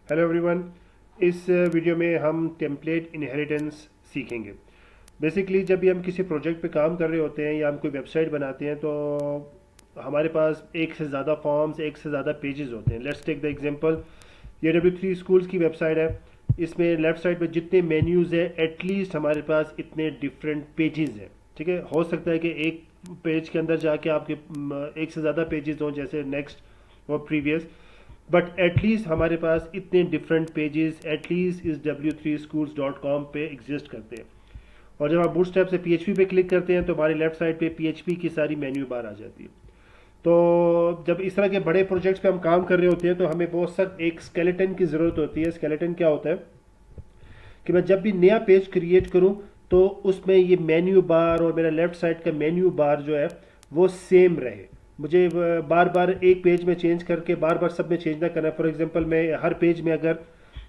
Hello everyone. इस video में हम टेम्पलेट इनहेरिटेंस सीखेंगे। बेसिकली जब भी हम किसी प्रोजेक्ट पे काम कर रहे होते हैं या हम कोई वेबसाइट बनाते हैं तो हमारे पास एक से ज़्यादा फॉर्म्स, एक से ज़्यादा पेजेस होते हैं। लेट्स टेक द एग्जांपल, ये W3 स्कूल्स की वेबसाइट है। इसमें लेफ्ट साइड पे जितने मेन्यूज़ है एटलीस्ट हमारे पास इतने डिफरेंट पेजेस हैं। ठीक है, हो सकता है कि एक पेज के अंदर जाके आपके एक से ज़्यादा पेजेस हों, जैसे नेक्स्ट और प्रीवियस, बट एटलीस्ट हमारे पास इतने डिफरेंट पेजेस एटलीस्ट इस w3schools.com पे एग्जिस्ट करते हैं। और जब आप बूटस्ट्रैप से PHP पे क्लिक करते हैं तो हमारी लेफ्ट साइड पे PHP की सारी मेन्यू बार आ जाती है। तो जब इस तरह के बड़े प्रोजेक्ट्स पे हम काम कर रहे होते हैं तो हमें बहुत सख्त एक स्केलेटन की ज़रूरत होती है। स्केलेटन क्या होता है कि मैं जब भी नया पेज क्रिएट करूं तो उसमें ये मेन्यू बार और मेरा लेफ्ट साइड का मेन्यू बार जो है वो सेम रहे। मुझे बार बार एक पेज में चेंज करके बार बार सब में चेंज ना करना। फॉर एग्जांपल मैं हर पेज में अगर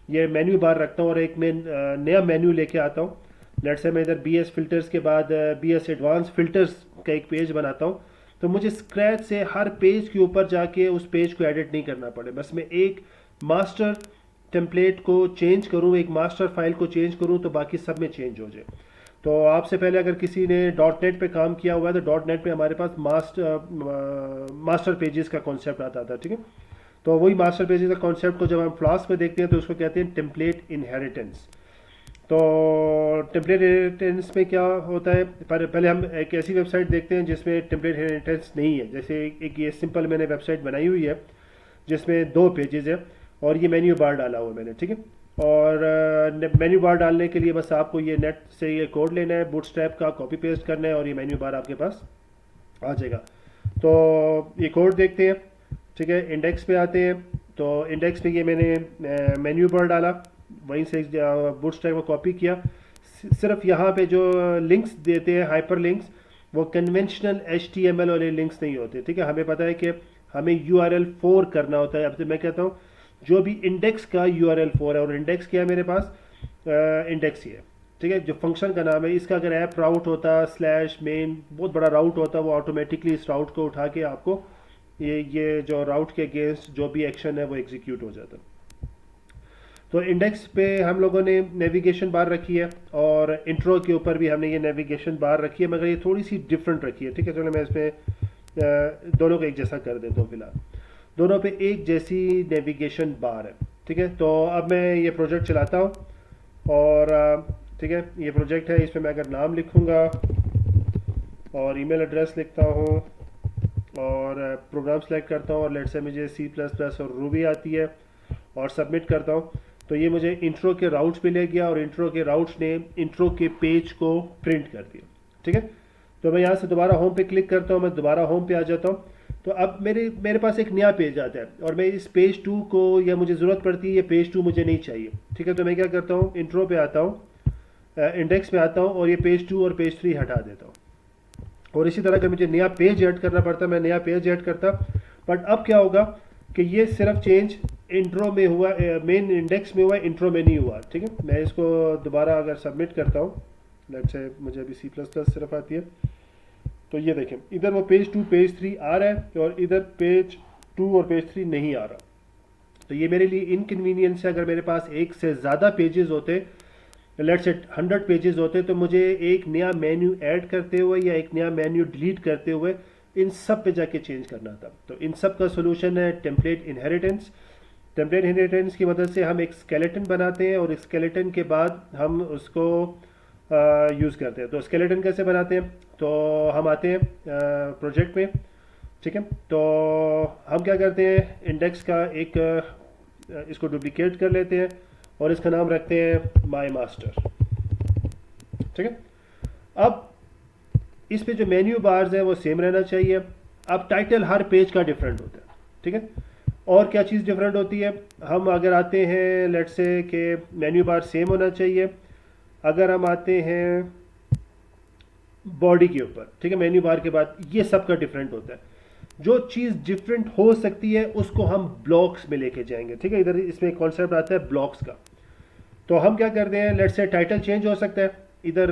ये मेन्यू बार रखता हूँ और एक मैं नया मेन्यू लेके आता हूँ, लेट्स से मैं इधर BS फिल्टर्स के बाद BS एडवांस फिल्टर्स का एक पेज बनाता हूँ, तो मुझे स्क्रैच से हर पेज के ऊपर जाके उस पेज को एडिट नहीं करना पड़े। बस मैं एक मास्टर टेम्पलेट को चेंज करूँ, एक मास्टर फाइल को चेंज करूँ तो बाकी सब में चेंज हो जाए। तो आपसे पहले अगर किसी ने डॉट नेट पर काम किया हुआ है तो डॉट नेट पर हमारे पास मास्टर पेजेस का कॉन्सेप्ट आता था। ठीक है, तो वही मास्टर पेजेस का कॉन्सेप्ट को जब हम फ्लास्क में देखते हैं तो उसको कहते हैं टेम्पलेट इनहेरिटेंस। तो टेम्पलेट इनहेरिटेंस में क्या होता है, पर पहले हम एक ऐसी वेबसाइट देखते हैं जिसमें टेम्पलेट इनहेरिटेंस नहीं है। जैसे एक ये सिंपल मैंने वेबसाइट बनाई हुई है जिसमें 2 पेजेस है और ये मेन्यू बार डाला हुआ है मैंने। ठीक है, और मेन्यू बार डालने के लिए बस आपको ये नेट से ये कोड लेना है, बूटस्ट्रैप का कॉपी पेस्ट करना है और ये मेन्यू बार आपके पास आ जाएगा। तो ये कोड देखते हैं। ठीक है, इंडेक्स पे आते हैं तो इंडेक्स पे ये मैंने मेन्यू बार डाला, वहीं से बूटस्ट्रैप को कॉपी किया। सिर्फ यहाँ पे जो लिंक्स देते हैं, हाइपर लिंक्स, वो कन्वेंशनल HTML वाले लिंक्स नहीं होते। ठीक है, हमें पता है कि हमें URL 4 करना होता है। अब तो मैं कहता हूँ जो भी इंडेक्स का URL 4 है, और इंडेक्स क्या है मेरे पास, इंडेक्स ही है। ठीक है, जो फंक्शन का नाम है, इसका अगर ऐप राउट होता स्लैश मेन, बहुत बड़ा राउट होता, वो ऑटोमेटिकली इस राउट को उठा के आपको ये जो राउट के अगेंस्ट जो भी एक्शन है वो एग्जीक्यूट हो जाता। तो इंडेक्स पे हम लोगों ने नेविगेशन बार रखी है और इंट्रो के ऊपर भी हमने ये नेविगेशन बार रखी है, मगर ये थोड़ी सी डिफरेंट रखी है। ठीक है, चलो मैं इसमें दोनों को एक जैसा कर देता हूँ। फिलहाल दोनों पे एक जैसी नेविगेशन बार है। ठीक है, तो अब मैं ये प्रोजेक्ट चलाता हूँ और ठीक है, ये प्रोजेक्ट है, इसमें मैं अगर नाम लिखूँगा और ईमेल एड्रेस लिखता हूँ और प्रोग्राम सेलेक्ट करता हूँ और लेट्स से मुझे C++ और रूबी आती है और सबमिट करता हूँ, तो ये मुझे इंट्रो के राउट्स पे ले गया और इंट्रो के राउट्स ने इंट्रो के पेज को प्रिंट कर दिया। ठीक है, तो मैं यहाँ से दोबारा होम पे क्लिक करता हूँ, मैं दोबारा होम पे आ जाता हूँ। तो अब मेरे पास एक नया पेज आता है और मैं इस पेज 2 को, या मुझे ज़रूरत पड़ती है, ये पेज 2 मुझे नहीं चाहिए। ठीक है, तो मैं क्या करता हूँ, इंट्रो पे आता हूँ, इंडेक्स पे आता हूँ और ये पेज 2 और पेज 3 हटा देता हूँ। और इसी तरह अगर मुझे नया पेज ऐड करना पड़ता, मैं नया पेज ऐड करता। बट अब क्या होगा कि ये सिर्फ चेंज इंट्रो में हुआ, मेन इंडेक्स में हुआ, इंट्रो में नहीं हुआ। ठीक है, मैं इसको दोबारा अगर सबमिट करता हूँ, लेट्स से मुझे अभी C++ सिर्फ आती है, तो ये देखें इधर वो पेज 2 पेज 3 आ रहा है और इधर पेज 2 और पेज 3 नहीं आ रहा। तो ये मेरे लिए इनकन्वीनियंस है। अगर मेरे पास एक से ज़्यादा पेजेस होते, लेट्स से 100 पेजेस होते, तो मुझे एक नया मेन्यू ऐड करते हुए या एक नया मेन्यू डिलीट करते हुए इन सब पे जाके चेंज करना था। तो इन सब का सोल्यूशन है टेम्पलेट इनहेरिटेंस। टेम्पलेट इनहेरिटेंस की मदद से हम एक स्केलेटन बनाते हैं और इस स्केलेटन के बाद हम उसको यूज़ करते हैं। तो स्केलेटन कैसे बनाते हैं, तो हम आते हैं प्रोजेक्ट में। ठीक है, तो हम क्या करते हैं, इंडेक्स का एक इसको डुप्लीकेट कर लेते हैं और इसका नाम रखते हैं माई मास्टर। ठीक है, अब इस पे जो मेन्यू बार्स है वो सेम रहना चाहिए। अब टाइटल हर पेज का डिफरेंट होता है। ठीक है, और क्या चीज़ डिफरेंट होती है, हम अगर आते हैं लेट्स से कि मेन्यू बार सेम होना चाहिए। अगर हम आते हैं बॉडी के ऊपर, ठीक है, मेन्यू बार के बाद ये सब का डिफरेंट होता है। जो चीज़ डिफरेंट हो सकती है उसको हम ब्लॉक्स में लेके जाएंगे। ठीक है, इधर इसमें कॉन्सेप्ट आता है ब्लॉक्स का। तो हम क्या करते हैं, लेट्स से टाइटल चेंज हो सकता है, इधर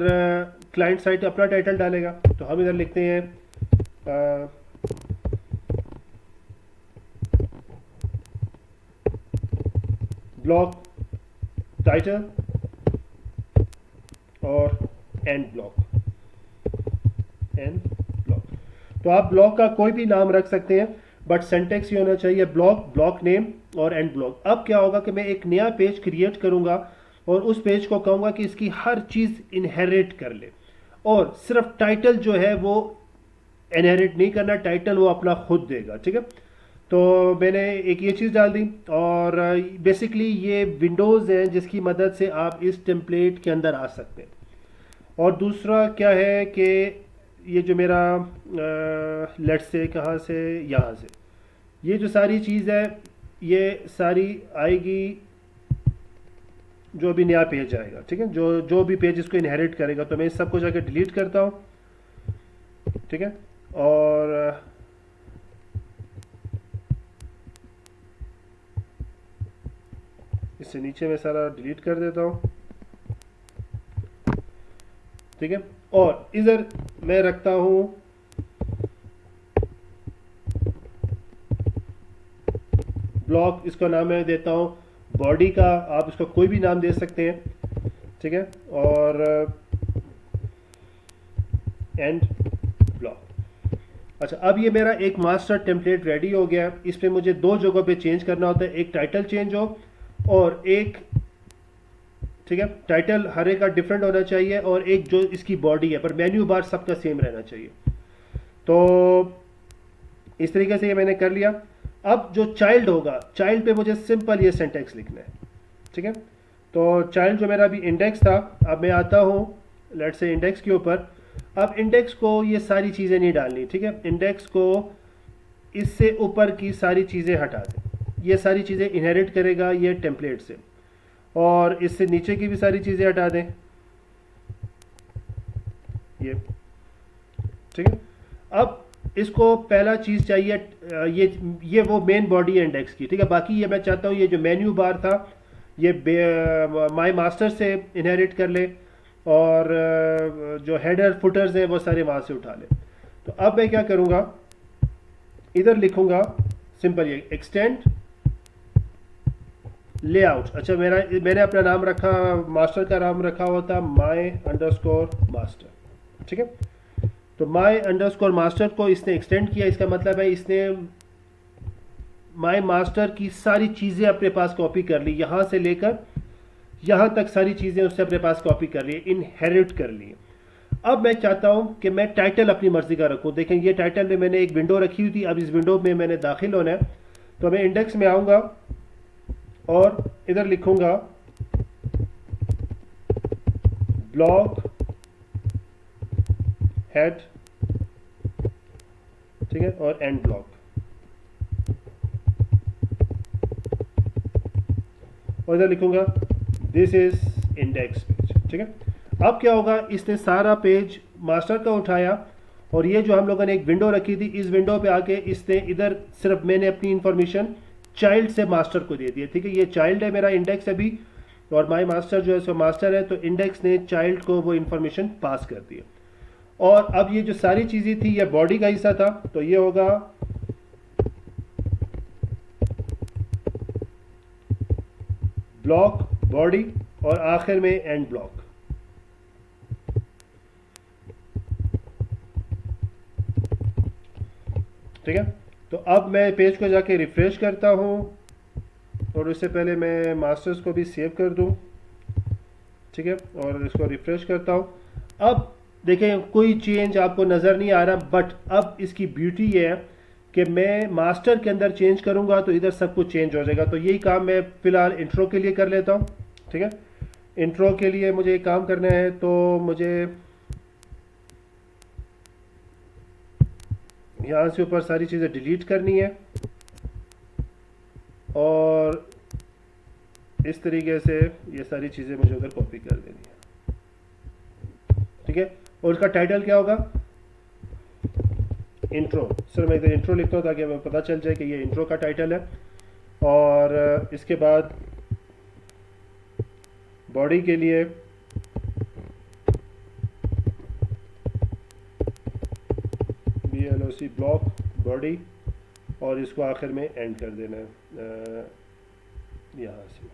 क्लाइंट साइड अपना टाइटल डालेगा, तो हम इधर लिखते हैं ब्लॉक टाइटल और एंड ब्लॉक, एंड ब्लॉक। तो आप ब्लॉक का कोई भी नाम रख सकते हैं, बट सिंटेक्स ये होना चाहिए ब्लॉक, ब्लॉक नेम और एंड ब्लॉक। अब क्या होगा कि मैं एक नया पेज क्रिएट करूंगा और उस पेज को कहूंगा कि इसकी हर चीज इनहेरिट कर ले, और सिर्फ टाइटल जो है वो इनहेरिट नहीं करना, टाइटल वो अपना खुद देगा। ठीक है, तो मैंने एक ये चीज़ डाल दी, और बेसिकली ये विंडोज़ हैं जिसकी मदद से आप इस टेम्पलेट के अंदर आ सकते हैं। और दूसरा क्या है कि ये जो मेरा लेट से कहाँ से, यहाँ से ये जो सारी चीज़ है ये सारी आएगी जो अभी नया पेज आएगा। ठीक है, जो जो भी पेज इसको इनहेरिट करेगा, तो मैं इस सबको जाकर डिलीट करता हूँ। ठीक है, और इससे नीचे मैं सारा डिलीट कर देता हूँ। ठीक है, और इधर मैं रखता हूँ ब्लॉक, इसका नाम मैं देता हूँ बॉडी का, आप इसको कोई भी नाम दे सकते हैं। ठीक है, और एंड ब्लॉक। अच्छा, अब ये मेरा एक मास्टर टेम्पलेट रेडी हो गया। इस पे मुझे दो जगहों पे चेंज करना होता है, एक टाइटल चेंज हो और एक, ठीक है, टाइटल हर एक का डिफरेंट होना चाहिए, और एक जो इसकी बॉडी है, पर मेन्यू बार सबका सेम रहना चाहिए। तो इस तरीके से ये मैंने कर लिया। अब जो चाइल्ड होगा, चाइल्ड पे मुझे सिंपल ये सिंटेक्स लिखना है। ठीक है, तो चाइल्ड जो मेरा अभी इंडेक्स था, अब मैं आता हूँ लेट्स से इंडेक्स के ऊपर। अब इंडेक्स को ये सारी चीज़ें नहीं डालनी। ठीक है, इंडेक्स को इससे ऊपर की सारी चीज़ें हटा दें, ये सारी चीज़ें इनहेरिट करेगा ये टेम्पलेट से, और इससे नीचे की भी सारी चीज़ें हटा दें ये। ठीक है, अब इसको पहला चीज़ चाहिए, ये वो मेन बॉडी है इंडेक्स की। ठीक है, बाकी ये मैं चाहता हूँ ये जो मेन्यू बार था ये माई मास्टर से इनहेरिट कर ले, और जो हेडर फुटर्स हैं वो सारे वहाँ से उठा ले। तो अब मैं क्या करूँगा, इधर लिखूँगा सिंपल ये एक्सटेंड लेआउट। अच्छा, मैंने अपना नाम रखा, मास्टर का नाम रखा हुआ था माई अंडरस्कोर मास्टर। ठीक है, तो माई अंडरस्कोर मास्टर को इसने एक्सटेंड किया। इसका मतलब है इसने माई मास्टर की सारी चीज़ें अपने पास कॉपी कर ली, यहाँ से लेकर यहाँ तक सारी चीज़ें उससे अपने पास कॉपी कर ली, इनहेरिट कर ली। अब मैं चाहता हूँ कि मैं टाइटल अपनी मर्जी का रखूँ। देखें, ये टाइटल में मैंने एक विंडो रखी हुई थी, अब इस विंडो में मैंने दाखिल होना है। तो मैं इंडेक्स में आऊँगा और इधर लिखूँगा ब्लॉक हेड, ठीक है, और एंड ब्लॉक, और इधर लिखूंगा दिस इज इंडेक्स पेज। ठीक है, अब क्या होगा, इसने सारा पेज मास्टर का उठाया, और ये जो हम लोगों ने एक विंडो रखी थी, इस विंडो पे आके इसने इधर सिर्फ मैंने अपनी इंफॉर्मेशन चाइल्ड से मास्टर को दे दी है। ठीक है, ये चाइल्ड है मेरा इंडेक्स अभी, और माई मास्टर जो है सो मास्टर है, तो इंडेक्स ने चाइल्ड को वो इंफॉर्मेशन पास कर दी है। और अब ये जो सारी चीज़ें थी ये बॉडी का हिस्सा था, तो ये होगा ब्लॉक बॉडी, और आखिर में एंड ब्लॉक। ठीक है, तो अब मैं पेज को जाके रिफ्रेश करता हूँ, और उससे पहले मैं मास्टर्स को भी सेव कर दूँ। ठीक है, और इसको रिफ्रेश करता हूँ। अब देखें कोई चेंज आपको नज़र नहीं आ रहा, बट अब इसकी ब्यूटी ये है कि मैं मास्टर के अंदर चेंज करूँगा तो इधर सब कुछ चेंज हो जाएगा। तो यही काम मैं फ़िलहाल इंट्रो के लिए कर लेता हूँ। ठीक है, इंट्रो के लिए मुझे एक काम करना है, तो मुझे यहाँ से ऊपर सारी चीज़ें डिलीट करनी है, और इस तरीके से ये सारी चीज़ें मुझे उधर कॉपी कर देनी है। ठीक है, और उसका टाइटल क्या होगा, इंट्रो। सर मैं इधर इंट्रो लिखता हूँ ताकि हमें पता चल जाए कि ये इंट्रो का टाइटल है। और इसके बाद बॉडी के लिए BLOC ब्लॉक बॉडी, और इसको आखिर में एंड कर देना है यहाँ से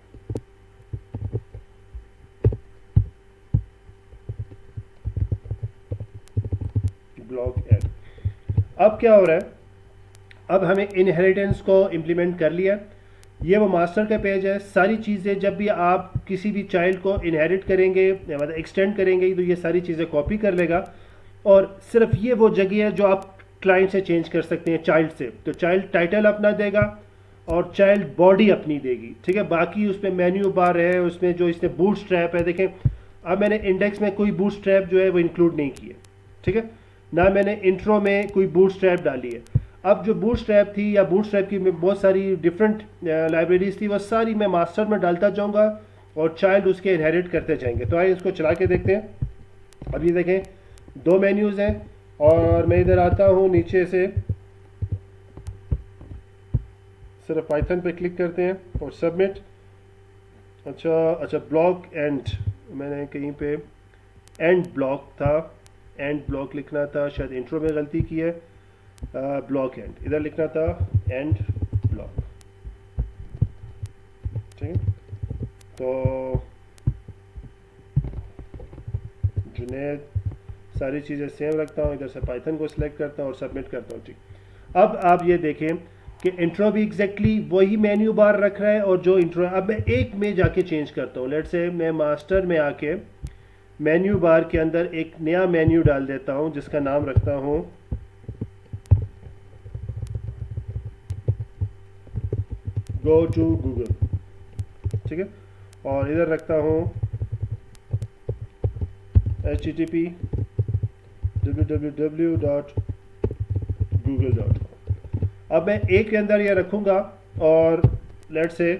ब्लॉक एड। अब क्या हो रहा है, अब हमें इनहेरिटेंस को इम्प्लीमेंट कर लिया। ये वो मास्टर का पेज है। सारी चीज़ें जब भी आप किसी भी चाइल्ड को इनहेरिट करेंगे मतलब एक्सटेंड करेंगे तो ये सारी चीज़ें कॉपी कर लेगा, और सिर्फ ये वो जगह है जो आप क्लाइंट से चेंज कर सकते हैं चाइल्ड से। तो चाइल्ड टाइटल अपना देगा और चाइल्ड बॉडी अपनी देगी, ठीक है। बाकी उसमें मेन्यू बार है, उसमें जो इसमें बूट स्ट्रैप है, देखें अब मैंने इंडेक्स में कोई बूट स्ट्रैप जो है वो इंक्लूड नहीं की है, ठीक है ना। मैंने इंट्रो में कोई बूट स्ट्रैप डाली है। अब जो बूट स्ट्रैप थी या बूट स्ट्रैप की बहुत सारी डिफरेंट लाइब्रेरीज थी, वो सारी मैं मास्टर में डालता जाऊंगा और चाइल्ड उसके इनहेरिट करते जाएंगे। तो आइए इसको चला के देखते हैं। अभी देखें 2 मेन्यूज़ हैं और मैं इधर आता हूँ नीचे से, सिर्फ पाइथन पे क्लिक करते हैं और सबमिट। अच्छा ब्लॉक एंड, मैंने कहीं पे एंड ब्लॉक था, एंड ब्लॉक लिखना था, शायद इंट्रो में गलती की है। ब्लॉक एंड इधर लिखना था, एंड ब्लॉक, ठीक है। तो जुनेद सारी चीज़ें सेम रखता हूँ, इधर से पाइथन को सिलेक्ट करता हूँ और सबमिट करता हूँ, ठीक। अब आप ये देखें कि इंट्रो भी एग्जैक्टली वही मेन्यू बार रख रहा है और जो इंट्रो है। अब मैं एक में जाके चेंज करता हूँ। लेट से मैं मास्टर में आके मेन्यू बार के अंदर एक नया मेन्यू डाल देता हूँ जिसका नाम रखता हूँ गो टू गूगल, ठीक है। और इधर रखता हूँ http www.google.com। अब मैं एक के अंदर ये रखूँगा और लेट से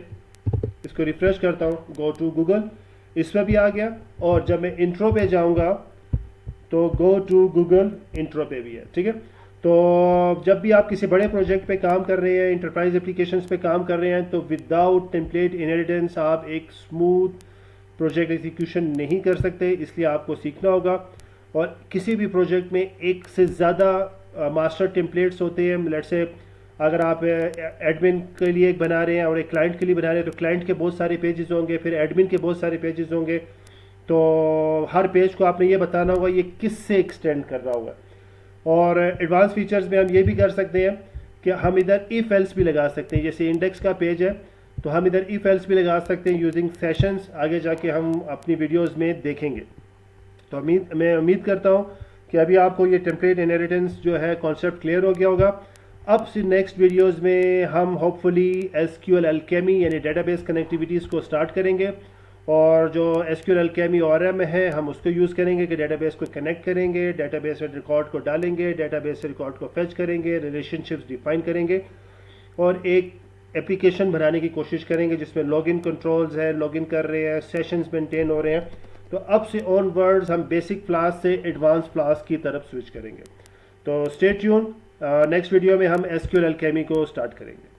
इसको रिफ्रेश करता हूँ, गो टू गूगल, इस पर भी आ गया। और जब मैं इंट्रो पे जाऊँगा तो गो टू गूगल इंट्रो पे भी है, ठीक है। तो जब भी आप किसी बड़े प्रोजेक्ट पे काम कर रहे हैं, इंटरप्राइज एप्लीकेशंस पे काम कर रहे हैं, तो विदाउट टेम्पलेट इनहेरिटेंस आप एक स्मूथ प्रोजेक्ट एग्जीक्यूशन नहीं कर सकते, इसलिए आपको सीखना होगा। और किसी भी प्रोजेक्ट में एक से ज़्यादा मास्टर टेम्पलेट्स होते हैं। लेट से अगर आप एडमिन के लिए एक बना रहे हैं और एक क्लाइंट के लिए बना रहे हैं, तो क्लाइंट के बहुत सारे पेजेस होंगे, फिर एडमिन के बहुत सारे पेजेस होंगे। तो हर पेज को आपने ये बताना होगा ये किस से एक्सटेंड कर रहा होगा। और एडवांस फीचर्स में हम ये भी कर सकते हैं कि हम इधर इफ एल्स भी लगा सकते हैं। जैसे इंडेक्स का पेज है तो हम इधर इफ एल्स भी लगा सकते हैं यूजिंग सेशंस, आगे जाके हम अपनी वीडियोस में देखेंगे। तो मैं उम्मीद करता हूँ कि अभी आपको ये टेम्पलेट इनहेरिटेंस जो है कॉन्सेप्ट क्लियर हो गया होगा। अब से नेक्स्ट वीडियोस में हम होपफुली एसक्यूएल अल्केमी यानी डेटाबेस कनेक्टिविटीज़ को स्टार्ट करेंगे, और जो एसक्यूएल अल्केमी ORM है हम उसको यूज़ करेंगे कि डेटाबेस को कनेक्ट करेंगे, डेटाबेस में रिकॉर्ड को डालेंगे, डेटाबेस से रिकॉर्ड को फेच करेंगे, रिलेशनशिप्स डिफाइन करेंगे और एक एप्लीकेशन बनाने की कोशिश करेंगे जिसमें लॉगिन कंट्रोल्स है, लॉगिन कर रहे हैं, सेशंस मेंटेन हो रहे हैं। तो अब से ऑनवर्ड्स हम बेसिक क्लास से एडवांस क्लास की तरफ स्विच करेंगे। तो स्टे ट्यून, नेक्स्ट वीडियो में हम एसक्यूएल अल्केमी को स्टार्ट करेंगे।